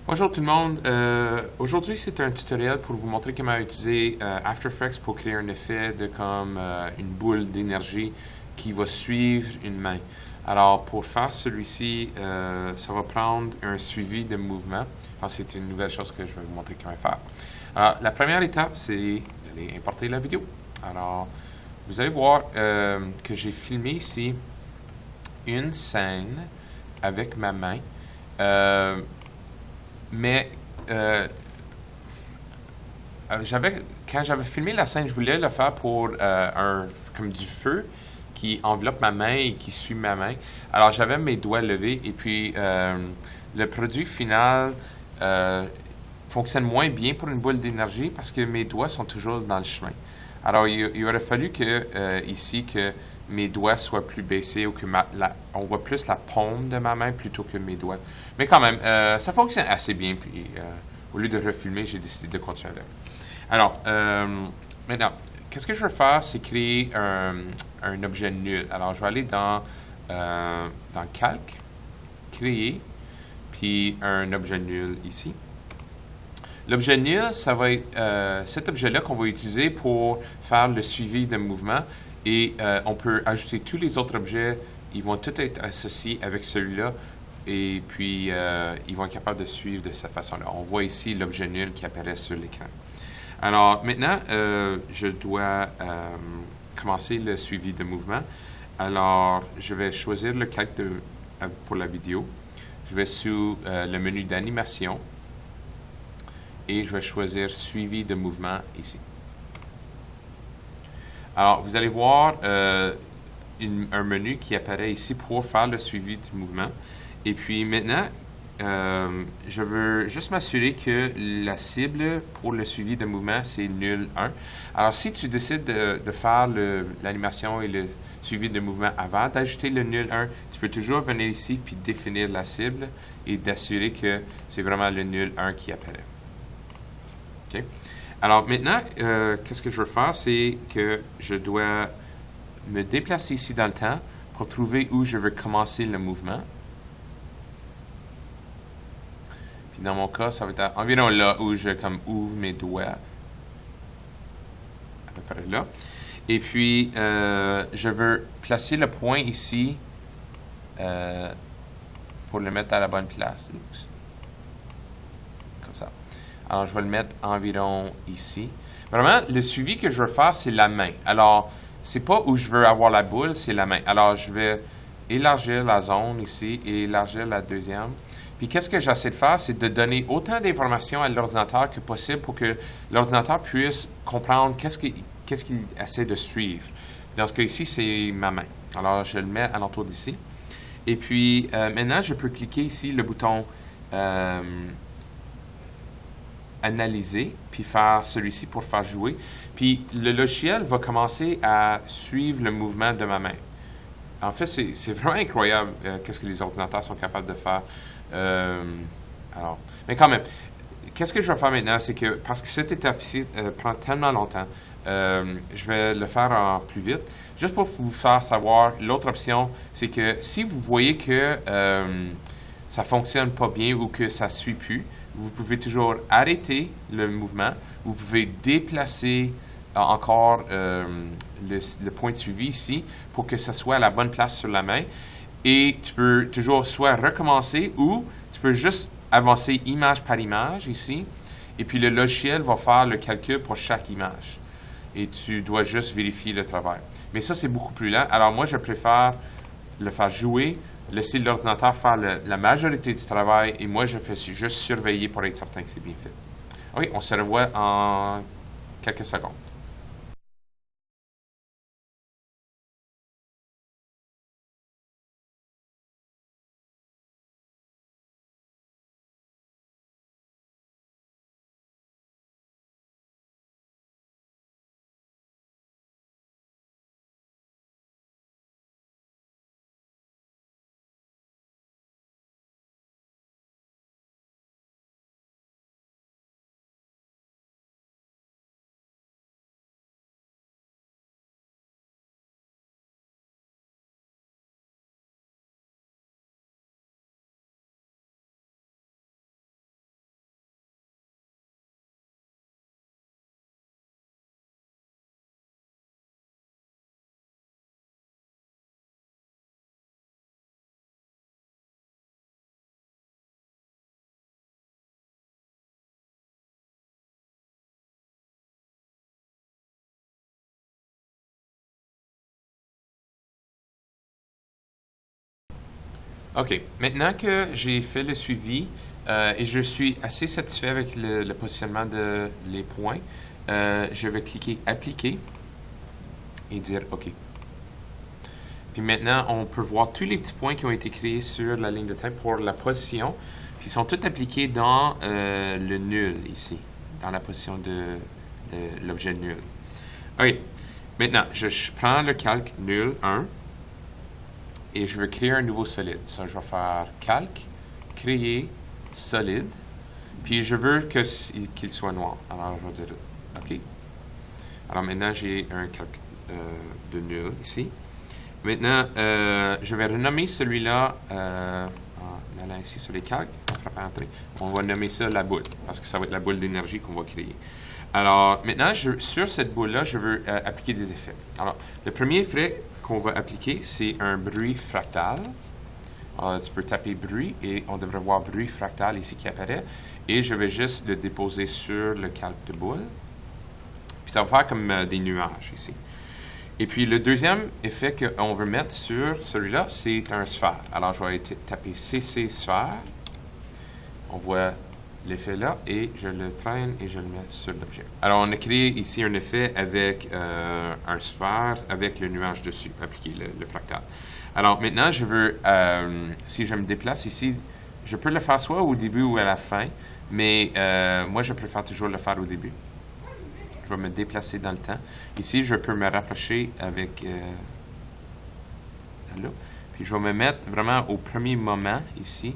Bonjour tout le monde. Aujourd'hui, c'est un tutoriel pour vous montrer comment utiliser After Effects pour créer un effet de comme une boule d'énergie qui va suivre une main. Alors, pour faire celui-ci, ça va prendre un suivi de mouvement. Alors, c'est une nouvelle chose que je vais vous montrer comment faire. Alors, la première étape, c'est d'aller importer la vidéo. Alors, vous allez voir que j'ai filmé ici une scène avec ma main. Mais quand j'avais filmé la scène, je voulais le faire pour comme du feu qui enveloppe ma main et qui suit ma main. Alors j'avais mes doigts levés et puis le produit final fonctionne moins bien pour une boule d'énergie parce que mes doigts sont toujours dans le chemin. Alors il aurait fallu que ici que mes doigts soient plus baissés ou que on voit plus la paume de ma main plutôt que mes doigts. Mais quand même, ça fonctionne assez bien. Puis au lieu de refilmer, j'ai décidé de continuer avec. Alors, maintenant, qu'est-ce que je veux faire, c'est créer un objet nul. Alors, je vais aller dans Calque, Créer, puis un objet nul ici. L'objet nul, ça va être cet objet-là qu'on va utiliser pour faire le suivi de mouvement et on peut ajouter tous les autres objets. Ils vont tous être associés avec celui-là et puis ils vont être capables de suivre de cette façon-là. On voit ici l'objet nul qui apparaît sur l'écran. Alors maintenant, je dois commencer le suivi de mouvement. Alors, je vais choisir le calque pour la vidéo. Je vais sous le menu d'animation et je vais choisir suivi de mouvement ici. Alors, vous allez voir un menu qui apparaît ici pour faire le suivi du mouvement. Et puis maintenant, je veux juste m'assurer que la cible pour le suivi de mouvement, c'est nul 1. Alors, si tu décides de faire l'animation et le suivi de mouvement avant d'ajouter le nul 1, tu peux toujours venir ici puis définir la cible et d'assurer que c'est vraiment le nul 1 qui apparaît. OK? Alors maintenant, qu'est-ce que je veux faire, c'est que je dois me déplacer ici dans le temps pour trouver où je veux commencer le mouvement. Puis dans mon cas, ça va être environ là où je ouvre mes doigts. À peu près là. Et puis, je veux placer le point ici pour le mettre à la bonne place. Oups. Comme ça. Alors, je vais le mettre environ ici. Vraiment, le suivi que je veux faire, c'est la main. Alors, c'est pas où je veux avoir la boule, c'est la main. Alors, je vais élargir la zone ici et élargir la deuxième. Puis, qu'est-ce que j'essaie de faire, c'est de donner autant d'informations à l'ordinateur que possible pour que l'ordinateur puisse comprendre qu'est-ce qu'il essaie de suivre. Dans ce cas ici, c'est ma main. Alors, je le mets à l'entour d'ici. Et puis, maintenant, je peux cliquer ici le bouton analyser, puis faire celui-ci pour faire jouer. Puis le logiciel va commencer à suivre le mouvement de ma main. En fait, c'est vraiment incroyable qu'est-ce que les ordinateurs sont capables de faire. Mais quand même, qu'est-ce que je vais faire maintenant, c'est que, parce que cette étape-ci prend tellement longtemps, je vais le faire en plus vite. Juste pour vous faire savoir, l'autre option, c'est que si vous voyez que ça fonctionne pas bien ou que ça suit plus, vous pouvez toujours arrêter le mouvement. Vous pouvez déplacer encore le point de suivi ici pour que ça soit à la bonne place sur la main. Et tu peux toujours soit recommencer ou tu peux juste avancer image par image ici. Et puis le logiciel va faire le calcul pour chaque image. Et tu dois juste vérifier le travail. Mais ça, c'est beaucoup plus lent. Alors moi, je préfère le faire jouer, laisser l'ordinateur faire la majorité du travail et moi, je fais juste surveiller pour être certain que c'est bien fait. OK, on se revoit en quelques secondes. OK. Maintenant que j'ai fait le suivi et je suis assez satisfait avec le positionnement de les points, je vais cliquer Appliquer et dire OK. Puis maintenant, on peut voir tous les petits points qui ont été créés sur la ligne de tête pour la position. Puis ils sont tous appliqués dans le nul ici, dans la position de l'objet nul. OK. Maintenant, je prends le calque nul 1 et je veux créer un nouveau solide. Ça, je vais faire calque, créer solide. Puis je veux qu'il soit noir. Alors, je vais dire OK. Alors maintenant, j'ai un calque de nul ici. Maintenant, je vais renommer celui-là, en allant ici sur les calques, on frappe Entrée. On va nommer ça la boule, parce que ça va être la boule d'énergie qu'on va créer. Alors, maintenant, sur cette boule-là, je veux appliquer des effets. Alors, le premier effet qu'on va appliquer, c'est un bruit fractal. Alors, tu peux taper bruit et on devrait voir bruit fractal ici qui apparaît. Et je vais juste le déposer sur le calque de boule. Puis ça va faire comme des nuages ici. Et puis le deuxième effet qu'on veut mettre sur celui-là, c'est un sphère. Alors je vais taper CC sphère. On voit l'effet là et je le traîne et je le mets sur l'objet. Alors on a créé ici un effet avec un sphère avec le nuage dessus, appliqué le fractal. Alors maintenant je veux, si je me déplace ici, je peux le faire soit au début ou à la fin, mais moi je préfère toujours le faire au début. Je vais me déplacer dans le temps. Ici, je peux me rapprocher avec là. Puis je vais me mettre vraiment au premier moment ici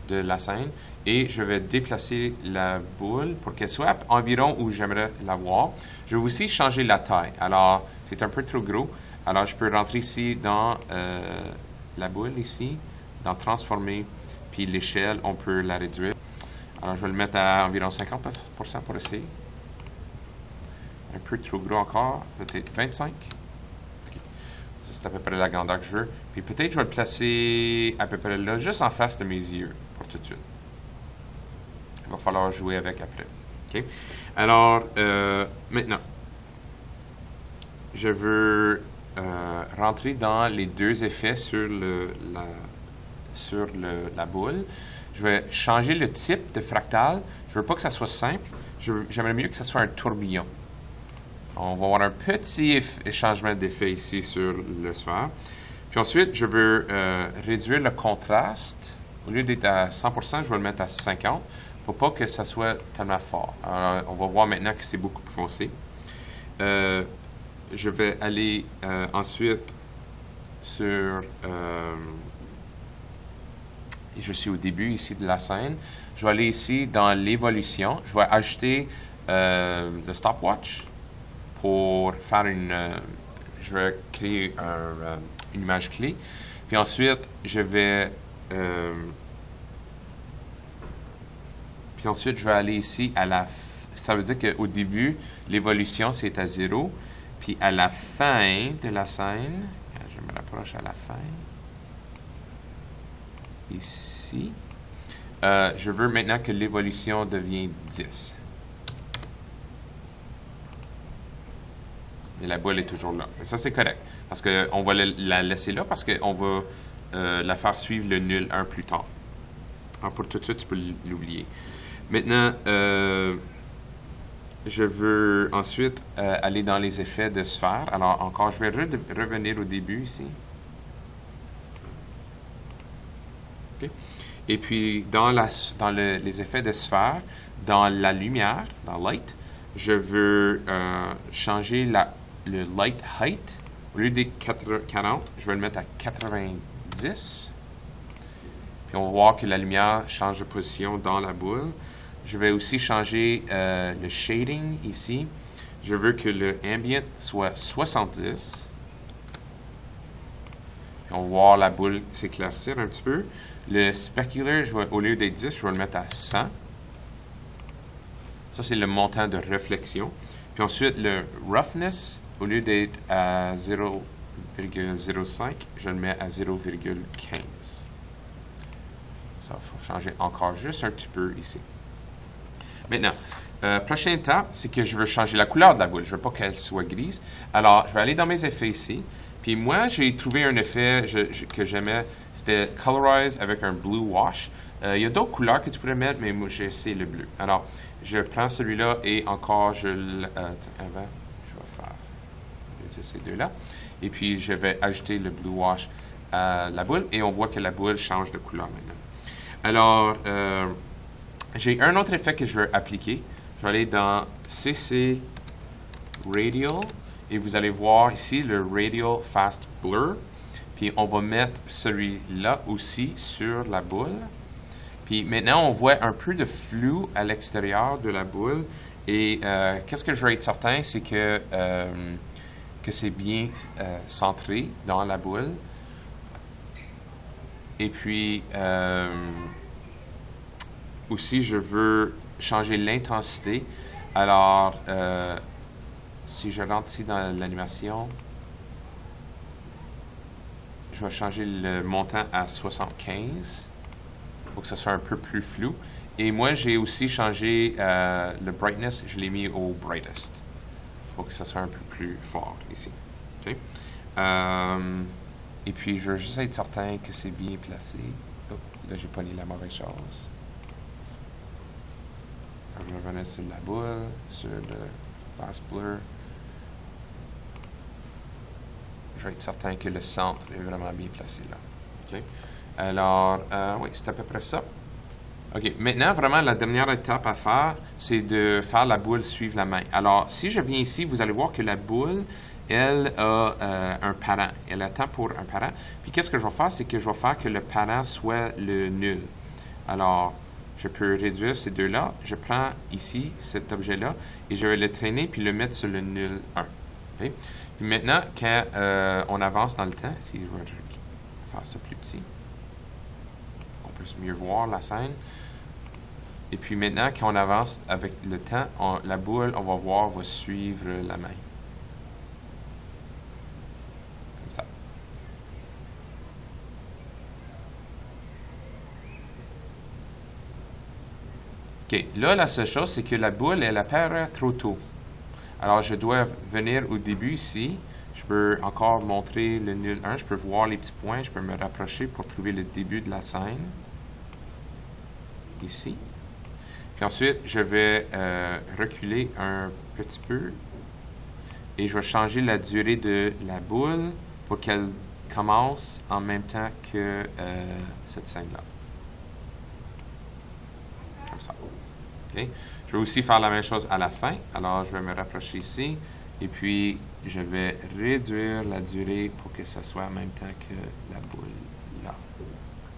de la scène et je vais déplacer la boule pour qu'elle soit environ où j'aimerais la voir. Je vais aussi changer la taille. Alors, c'est un peu trop gros. Alors, je peux rentrer ici dans la boule ici, dans Transformer, puis l'échelle, on peut la réduire. Alors, je vais le mettre à environ 50% pour essayer. Un peu trop gros encore, peut-être 25. Okay. Ça, c'est à peu près la grandeur que je veux. Puis peut-être je vais le placer à peu près là, juste en face de mes yeux, pour tout de suite. Il va falloir jouer avec après. Okay. Alors, maintenant, je veux rentrer dans les deux effets sur la boule. Je vais changer le type de fractal. Je veux pas que ça soit simple. J'aimerais mieux que ça soit un tourbillon. On va avoir un petit changement d'effet ici sur le sphère. Puis ensuite, je veux réduire le contraste. Au lieu d'être à 100%, je vais le mettre à 50% pour pas que ça soit tellement fort. Alors, on va voir maintenant que c'est beaucoup plus foncé. Je vais aller ensuite sur... et je suis au début ici de la scène. Je vais aller ici dans l'évolution. Je vais ajouter le stopwatch. Pour faire je vais créer une image clé. Puis ensuite, je vais aller ici à la ça veut dire qu'au début, l'évolution c'est à 0. Puis à la fin de la scène, je me rapproche à la fin, ici, je veux maintenant que l'évolution devienne 10. Et la boule est toujours là. Et ça, c'est correct. Parce qu'on va la laisser là parce qu'on va la faire suivre le nul 1 plus tard. Alors, pour tout de suite, tu peux l'oublier. Maintenant, je veux ensuite aller dans les effets de sphère. Alors, encore, je vais revenir au début ici. Okay. Et puis, dans les effets de sphère, dans la lumière, dans light, je veux changer le light height. Au lieu d'être 40, je vais le mettre à 90. Puis on va voir que la lumière change de position dans la boule. Je vais aussi changer le shading ici. Je veux que le ambient soit 70. Puis on va voir la boule s'éclaircir un petit peu. Le specular, au lieu d'être 10, je vais le mettre à 100. Ça, c'est le montant de réflexion. Puis ensuite, le roughness, au lieu d'être à 0,05, je le mets à 0,15. Ça va changer encore juste un petit peu ici. Maintenant, prochaine étape, c'est que je veux changer la couleur de la boule. Je ne veux pas qu'elle soit grise. Alors, je vais aller dans mes effets ici. Puis moi, j'ai trouvé un effet que j'aimais, c'était Colorize avec un blue wash. Il y a d'autres couleurs que tu pourrais mettre, mais moi, j'ai essayé le bleu. Alors, je prends celui-là et encore, je vais faire ces deux-là. Et puis, je vais ajouter le blue wash à la boule et on voit que la boule change de couleur maintenant. Alors, j'ai un autre effet que je veux appliquer. Je vais aller dans CC Radial et vous allez voir ici le Radial Fast Blur. Puis on va mettre celui-là aussi sur la boule. Puis maintenant, on voit un peu de flou à l'extérieur de la boule. Et qu'est-ce que je veux être certain, c'est que c'est bien centré dans la boule. Et puis, aussi, je veux changer l'intensité. Alors, si je rentre ici dans l'animation, je vais changer le montant à 75 pour que ça soit un peu plus flou. Et moi, j'ai aussi changé le brightness, je l'ai mis au brightest pour que ça soit un peu plus fort ici. Okay? Et puis, je veux juste être certain que c'est bien placé. Oh, là, j'ai pas mis la mauvaise chose. Je vais revenir sur la boule, sur le Fast Blur. Je vais être certain que le centre est vraiment bien placé là. Okay? Alors, oui, c'est à peu près ça. OK, maintenant, vraiment, la dernière étape à faire, c'est de faire la boule suivre la main. Alors, si je viens ici, vous allez voir que la boule, elle a un parent. Elle attend pour un parent. Puis, qu'est-ce que je vais faire? C'est que je vais faire que le parent soit le nul. Alors, je peux réduire ces deux-là. Je prends ici cet objet-là et je vais le traîner puis le mettre sur le nul 1. Okay? Puis maintenant, quand on avance dans le temps, si je vais faire ça plus petit, on peut mieux voir la scène. Et puis maintenant, quand on avance avec le temps, la boule, on va voir, va suivre la main. Comme ça. OK. Là, la seule chose, c'est que la boule, elle apparaît trop tôt. Alors, je dois venir au début ici. Je peux encore montrer le nul 1. Je peux voir les petits points. Je peux me rapprocher pour trouver le début de la scène. Ici. Puis ensuite, je vais reculer un petit peu. Et je vais changer la durée de la boule pour qu'elle commence en même temps que cette scène-là. Comme ça. Okay. Je vais aussi faire la même chose à la fin. Alors, je vais me rapprocher ici. Et puis, je vais réduire la durée pour que ça soit en même temps que la boule là.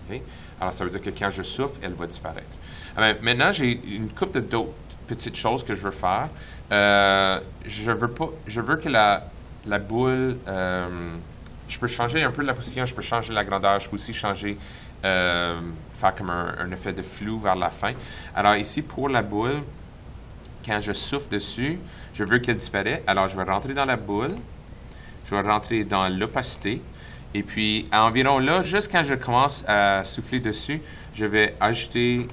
Okay. Alors, ça veut dire que quand je souffle, elle va disparaître. Alors, maintenant, j'ai une couple d'autres petites choses que je veux faire. Je veux que la boule... je peux changer un peu la position, je peux changer la grandeur, je peux aussi changer, faire comme un effet de flou vers la fin. Alors ici, pour la boule, quand je souffle dessus, je veux qu'elle disparaisse. Alors je vais rentrer dans la boule, je vais rentrer dans l'opacité, et puis à environ là, juste quand je commence à souffler dessus, je vais ajouter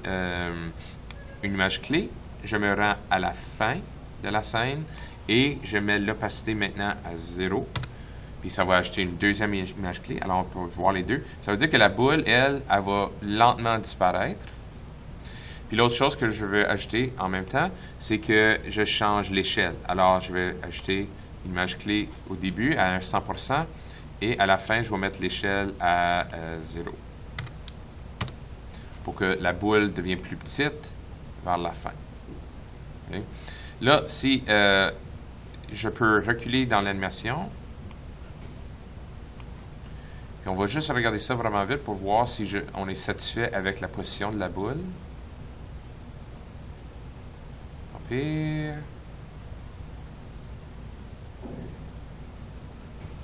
une image clé. Je me rends à la fin de la scène et je mets l'opacité maintenant à 0. Puis ça va ajouter une deuxième image clé. Alors on peut voir les deux. Ça veut dire que la boule, elle va lentement disparaître. Puis l'autre chose que je veux ajouter en même temps, c'est que je change l'échelle. Alors je vais ajouter une image clé au début à 100% et à la fin, je vais mettre l'échelle à 0. Pour que la boule devienne plus petite vers la fin. Okay. Là, si je peux reculer dans l'animation, on va juste regarder ça vraiment vite pour voir si on est satisfait avec la position de la boule. Pas pire.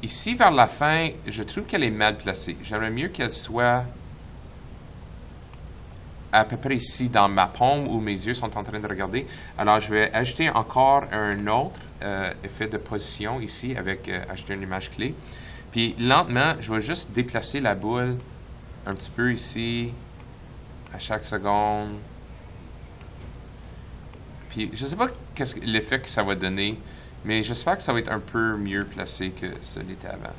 Ici, vers la fin, je trouve qu'elle est mal placée. J'aimerais mieux qu'elle soit à peu près ici, dans ma paume où mes yeux sont en train de regarder. Alors, je vais ajouter encore un autre effet de position ici avec ajouter une image clé. Puis lentement, je vais juste déplacer la boule un petit peu ici, à chaque seconde. Puis je ne sais pas l'effet que ça va donner, mais j'espère que ça va être un peu mieux placé que ce l'était avant.